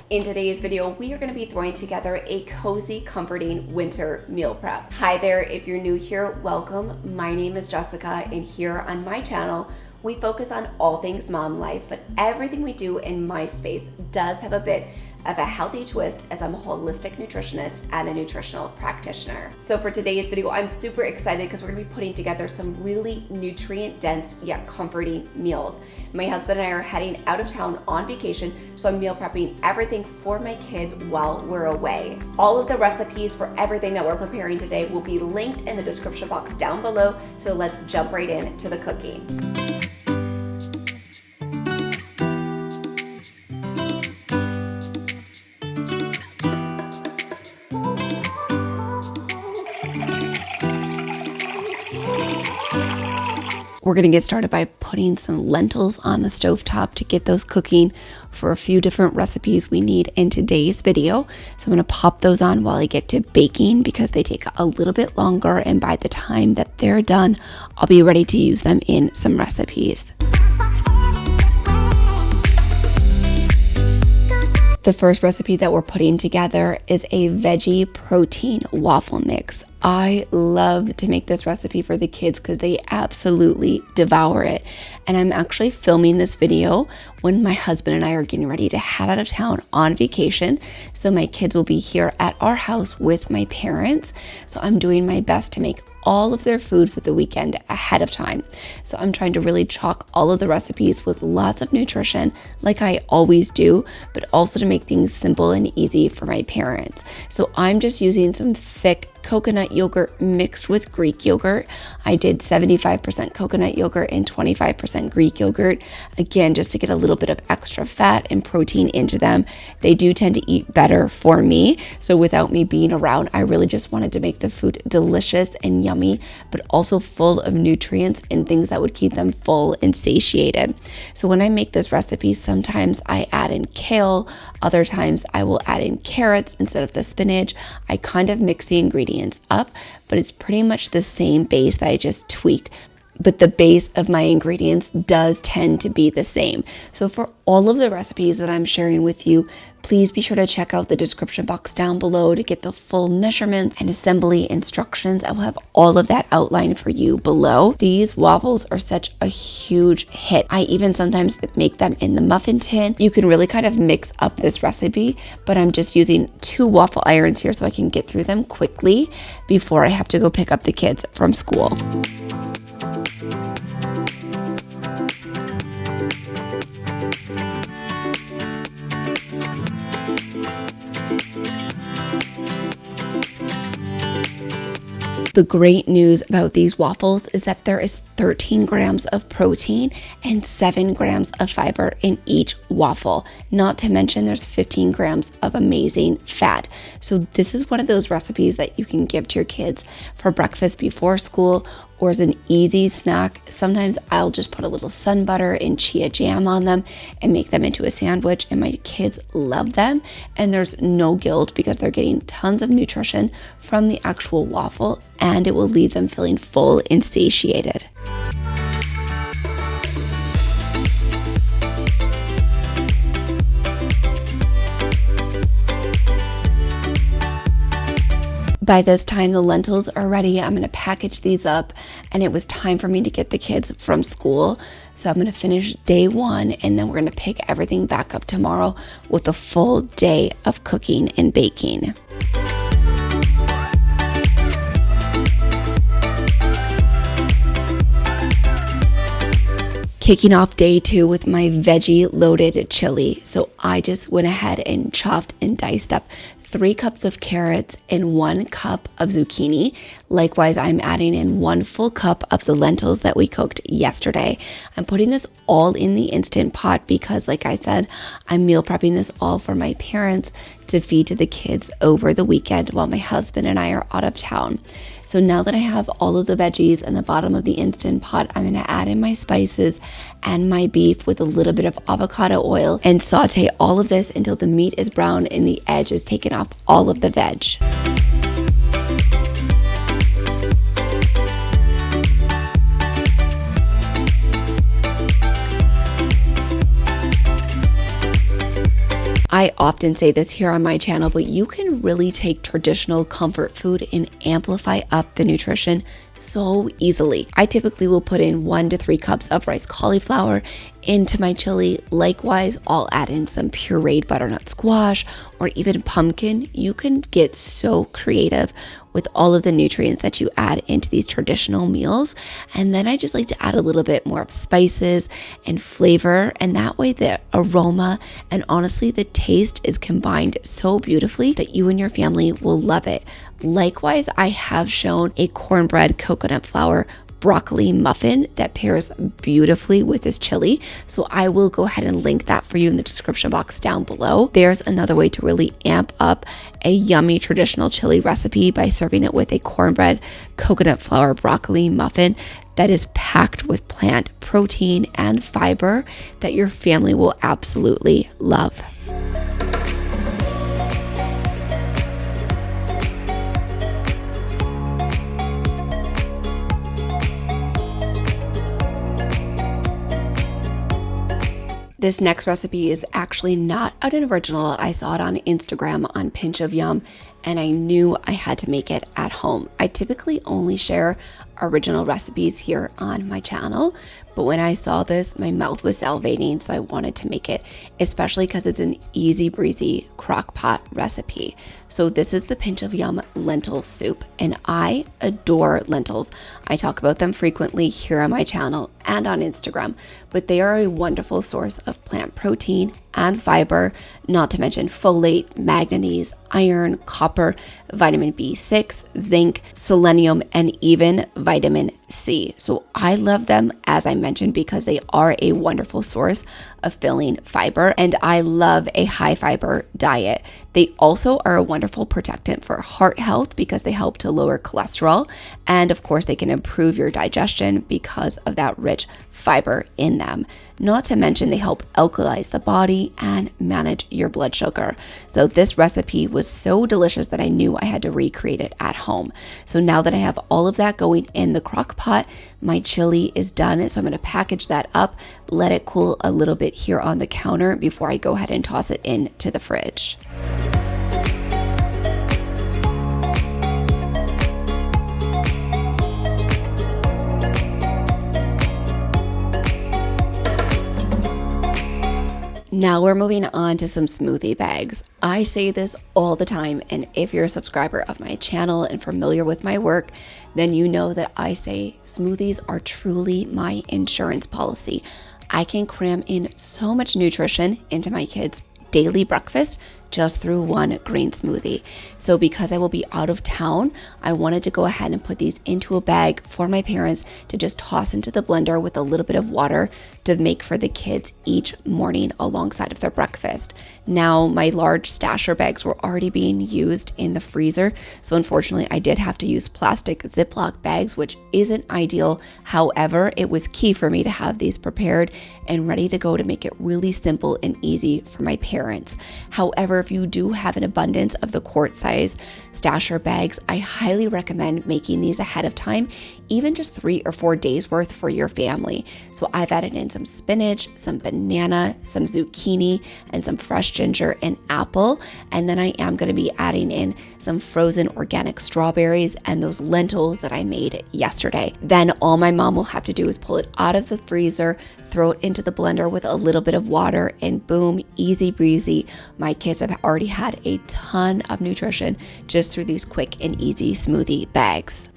In today's video, we are going to be throwing together a cozy, comforting winter meal prep. Hi there, if you're new here, welcome. My name is Jessica, and here on my channel, we focus on all things mom life, but everything we do in my space does have a bit of a healthy twist, as I'm a holistic nutritionist and a nutritional practitioner. So for today's video, I'm super excited because we're gonna be putting together some really nutrient dense yet comforting meals. My husband and I are heading out of town on vacation, so I'm meal prepping everything for my kids while we're away. All of the recipes for everything that we're preparing today will be linked in the description box down below, so let's jump right into the cooking. We're gonna get started by putting some lentils on the stovetop to get those cooking for a few different recipes we need in today's video. So I'm gonna pop those on while I get to baking because they take a little bit longer, and by the time that they're done, I'll be ready to use them in some recipes. The first recipe that we're putting together is a veggie protein waffle mix. I love to make this recipe for the kids because they absolutely devour it. And I'm actually filming this video when my husband and I are getting ready to head out of town on vacation. So my kids will be here at our house with my parents. So I'm doing my best to make all of their food for the weekend ahead of time. So I'm trying to really chalk all of the recipes with lots of nutrition like I always do, but also to make things simple and easy for my parents. So I'm just using some thick coconut yogurt mixed with Greek yogurt. I did 75% coconut yogurt and 25% Greek yogurt. Again, just to get a little bit of extra fat and protein into them. They do tend to eat better for me. So without me being around, I really just wanted to make the food delicious and yummy, but also full of nutrients and things that would keep them full and satiated. So when I make this recipe, sometimes I add in kale, other times I will add in carrots instead of the spinach. I kind of mix the ingredients up, but it's pretty much the same base that I just tweak. But the base of my ingredients does tend to be the same. So for all of the recipes that I'm sharing with you, please be sure to check out the description box down below to get the full measurements and assembly instructions. I will have all of that outlined for you below. These waffles are such a huge hit. I even sometimes make them in the muffin tin. You can really kind of mix up this recipe, but I'm just using 2 waffle irons here so I can get through them quickly before I have to go pick up the kids from school. The great news about these waffles is that there is 13 grams of protein and 7 grams of fiber in each waffle. Not to mention there's 15 grams of amazing fat. So this is one of those recipes that you can give to your kids for breakfast before school or as an easy snack. Sometimes I'll just put a little sun butter and chia jam on them and make them into a sandwich, and my kids love them. And there's no guilt because they're getting tons of nutrition from the actual waffle, and it will leave them feeling full and satiated. By this time, the lentils are ready. I'm gonna package these up, and it was time for me to get the kids from school. So I'm gonna finish day 1, and then we're gonna pick everything back up tomorrow with a full day of cooking and baking. Kicking off day 2 with my veggie loaded chili. So I just went ahead and chopped and diced up 3 cups of carrots and 1 cup of zucchini. Likewise, I'm adding in 1 full cup of the lentils that we cooked yesterday. I'm putting this all in the Instant Pot because, like I said, I'm meal prepping this all for my parents to feed to the kids over the weekend while my husband and I are out of town. So now that I have all of the veggies in the bottom of the Instant Pot, I'm gonna add in my spices and my beef with a little bit of avocado oil and saute all of this until the meat is brown and the edge is taken off all of the veg. I often say this here on my channel, but you can really take traditional comfort food and amplify up the nutrition so easily. I typically will put in 1 to 3 cups of rice cauliflower into my chili. Likewise, I'll add in some pureed butternut squash or even pumpkin. You can get so creative with all of the nutrients that you add into these traditional meals. And then I just like to add a little bit more of spices and flavor, and that way the aroma and honestly the taste is combined so beautifully that you and your family will love it. Likewise, I have shown a cornbread coconut flour broccoli muffin that pairs beautifully with this chili. So I will go ahead and link that for you in the description box down below. There's another way to really amp up a yummy traditional chili recipe by serving it with a cornbread coconut flour broccoli muffin that is packed with plant protein and fiber that your family will absolutely love. This next recipe is actually not an original. I saw it on Instagram on Pinch of Yum, and I knew I had to make it at home. I typically only share original recipes here on my channel, but when I saw this, my mouth was salivating, so I wanted to make it, especially because it's an easy breezy crock pot recipe. So this is the Pinch of Yum lentil soup, and I adore lentils. I talk about them frequently here on my channel and on Instagram, but they are a wonderful source of plant protein and fiber, not to mention folate, manganese, iron, copper, vitamin B6, zinc, selenium, and even vitamin C. So I love them, as I mentioned, because they are a wonderful source of filling fiber, and I love a high fiber diet. They also are a wonderful protectant for heart health because they help to lower cholesterol, and of course they can improve your digestion because of that rich fiber in them. Not to mention they help alkalize the body and manage your blood sugar. So this recipe was so delicious that I knew I had to recreate it at home. So now that I have all of that going in the crock pot, my chili is done. So I'm going to package that up, let it cool a little bit here on the counter before I go ahead and toss it into the fridge. Now we're moving on to some smoothie bags. I say this all the time, and if you're a subscriber of my channel and familiar with my work, then you know that I say smoothies are truly my insurance policy. I can cram in so much nutrition into my kids' daily breakfast just through one green smoothie. So because I will be out of town, I wanted to go ahead and put these into a bag for my parents to just toss into the blender with a little bit of water to make for the kids each morning alongside of their breakfast. Now, my large stasher bags were already being used in the freezer, so unfortunately I did have to use plastic Ziploc bags, which isn't ideal. However, it was key for me to have these prepared and ready to go to make it really simple and easy for my parents. However, if you do have an abundance of the quart size stasher bags, I highly recommend making these ahead of time, even just 3 or 4 days worth for your family. So I've added in some spinach, some banana, some zucchini, and some fresh ginger and apple. And then I am going to be adding in some frozen organic strawberries and those lentils that I made yesterday. Then all my mom will have to do is pull it out of the freezer, throw it into the blender with a little bit of water, and boom, easy breezy. My kids have already had a ton of nutrition just through these quick and easy smoothie bags.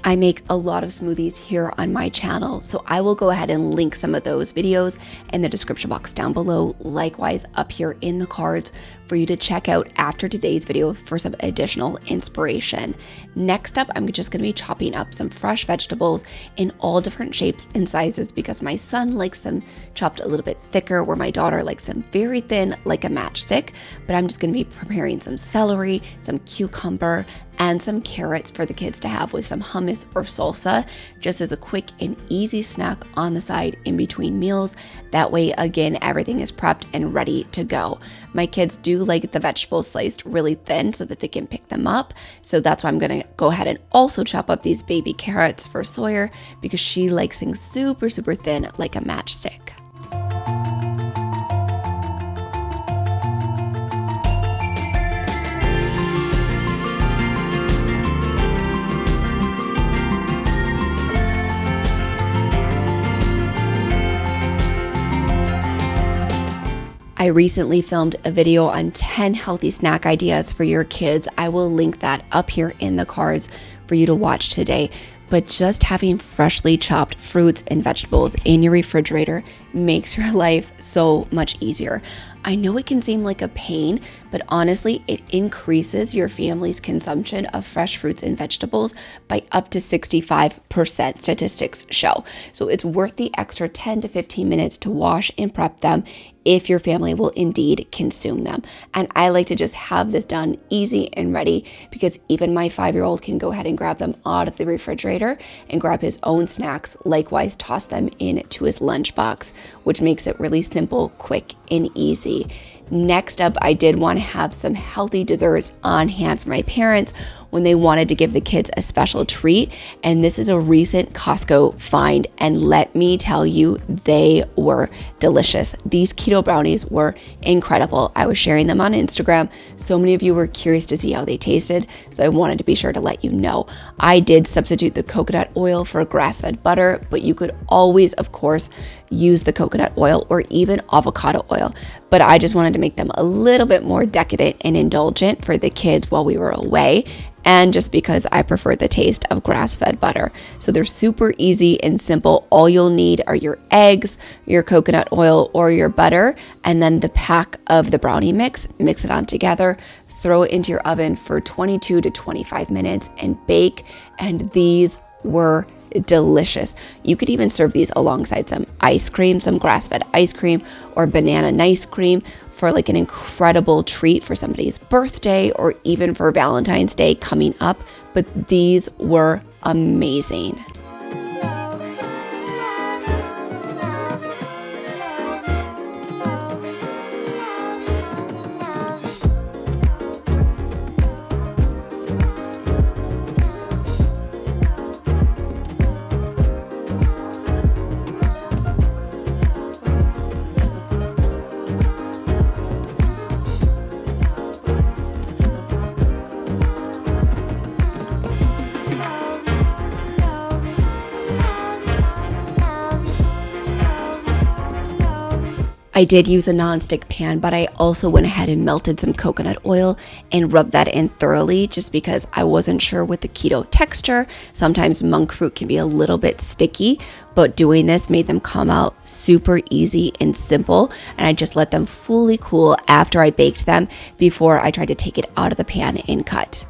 I make a lot of smoothies here on my channel, so I will go ahead and link some of those videos in the description box down below, likewise up here in the cards for you to check out after today's video for some additional inspiration. Next up, I'm just going to be chopping up some fresh vegetables in all different shapes and sizes because my son likes them chopped a little bit thicker, where my daughter likes them very thin like a matchstick. But I'm just going to be preparing some celery, some cucumber, and some carrots for the kids to have with some hummus or salsa, just as a quick and easy snack on the side in between meals. That way, again, everything is prepped and ready to go. My kids do like the vegetables sliced really thin so that they can pick them up. So that's why I'm gonna go ahead and also chop up these baby carrots for Sawyer, because she likes things super, super thin like a matchstick. I recently filmed a video on 10 healthy snack ideas for your kids. I will link that up here in the cards for you to watch today. But just having freshly chopped fruits and vegetables in your refrigerator makes your life so much easier. I know it can seem like a pain, but honestly, it increases your family's consumption of fresh fruits and vegetables by up to 65%, statistics show. So it's worth the extra 10 to 15 minutes to wash and prep them if your family will indeed consume them. And I like to just have this done easy and ready, because even my 5-year-old can go ahead and grab them out of the refrigerator and grab his own snacks, likewise toss them into his lunchbox, which makes it really simple, quick, and easy. Next up, I did want to have some healthy desserts on hand for my parents when they wanted to give the kids a special treat. And this is a recent Costco find. And let me tell you, they were delicious. These keto brownies were incredible. I was sharing them on Instagram. So many of you were curious to see how they tasted, so I wanted to be sure to let you know. I did substitute the coconut oil for grass-fed butter, but you could always, of course, use the coconut oil or even avocado oil. But I just wanted to make them a little bit more decadent and indulgent for the kids while we were away, and just because I prefer the taste of grass-fed butter. So they're super easy and simple. All you'll need are your eggs, your coconut oil, or your butter, and then the pack of the brownie mix. Mix it on together, throw it into your oven for 22 to 25 minutes and bake. And these were delicious. You could even serve these alongside some ice cream, some grass-fed ice cream or banana nice cream, for like an incredible treat for somebody's birthday or even for Valentine's Day coming up. But these were amazing. I did use a nonstick pan, but I also went ahead and melted some coconut oil and rubbed that in thoroughly, just because I wasn't sure with the keto texture. Sometimes monk fruit can be a little bit sticky, but doing this made them come out super easy and simple. And I just let them fully cool after I baked them before I tried to take it out of the pan and cut.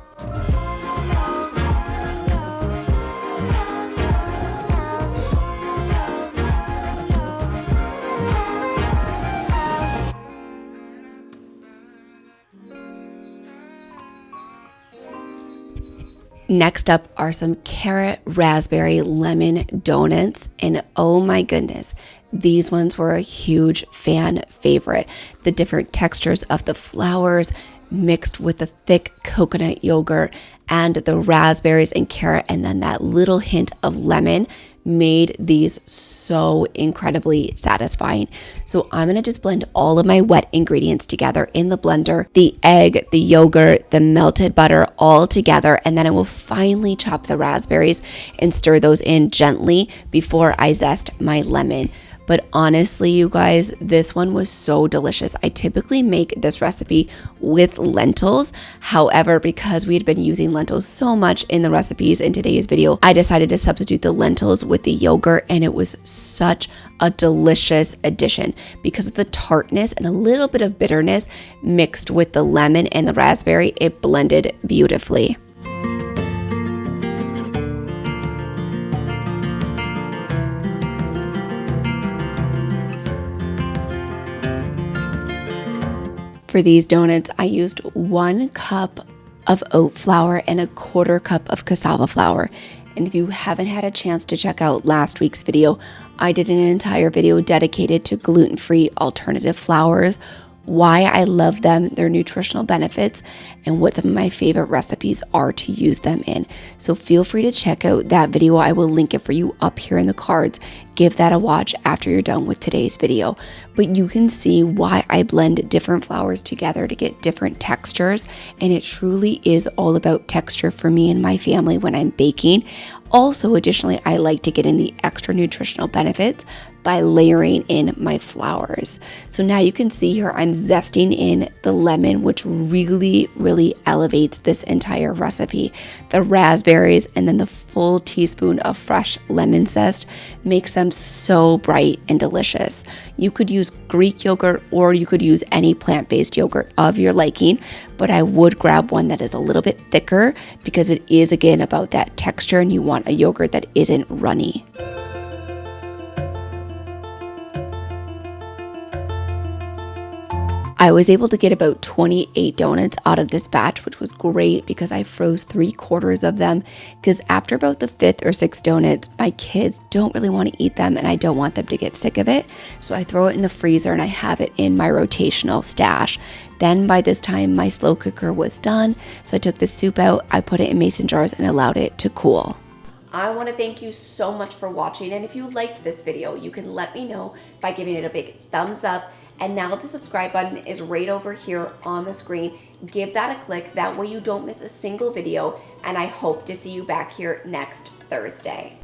Next up are some carrot, raspberry, lemon donuts. And oh my goodness, these ones were a huge fan favorite. The different textures of the flours mixed with the thick coconut yogurt and the raspberries and carrot, and then that little hint of lemon made these so incredibly satisfying. So I'm gonna just blend all of my wet ingredients together in the blender, the egg, the yogurt, the melted butter all together, and then I will finely chop the raspberries and stir those in gently before I zest my lemon. But honestly, you guys, this one was so delicious. I typically make this recipe with lentils. However, because we had been using lentils so much in the recipes in today's video, I decided to substitute the lentils with the yogurt, and it was such a delicious addition because of the tartness and a little bit of bitterness mixed with the lemon and the raspberry. It blended beautifully. For these donuts, I used 1 cup of oat flour and a 1/4 cup of cassava flour. And if you haven't had a chance to check out last week's video, I did an entire video dedicated to gluten-free alternative flours, why I love them, their nutritional benefits, and what some of my favorite recipes are to use them in. So feel free to check out that video. I will link it for you up here in the cards. Give that a watch after you're done with today's video. But you can see why I blend different flours together to get different textures. And it truly is all about texture for me and my family when I'm baking. Also, additionally, I like to get in the extra nutritional benefits by layering in my flours. So now you can see here I'm zesting in the lemon, which really elevates this entire recipe. The raspberries and then the full teaspoon of fresh lemon zest makes them so bright and delicious. You could use Greek yogurt or you could use any plant-based yogurt of your liking, but I would grab one that is a little bit thicker because it is again about that texture and you want a yogurt that isn't runny. I was able to get about 28 donuts out of this batch, which was great because I froze 3/4 of them because after about the 5th or 6th donuts, my kids don't really want to eat them and I don't want them to get sick of it. So I throw it in the freezer and I have it in my rotational stash. Then by this time, my slow cooker was done. So I took the soup out, I put it in mason jars and allowed it to cool. I want to thank you so much for watching. And if you liked this video, you can let me know by giving it a big thumbs up. And now the subscribe button is right over here on the screen. Give that a click. That way you don't miss a single video. And I hope to see you back here next Thursday.